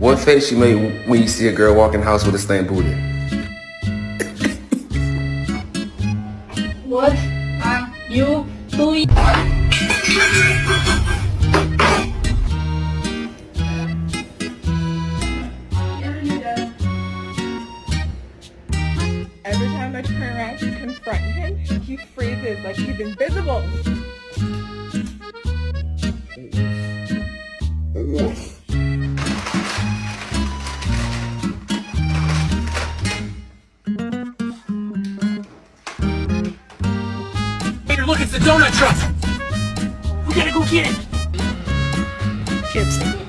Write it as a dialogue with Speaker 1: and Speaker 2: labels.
Speaker 1: What face you make when you see a girl walk in the house with a stained booty?
Speaker 2: What are you doing?
Speaker 3: Every time I turn around to confront him, he freezes like he's invisible.
Speaker 4: Look, it's the donut truck! We gotta go get it!
Speaker 3: Gypsy.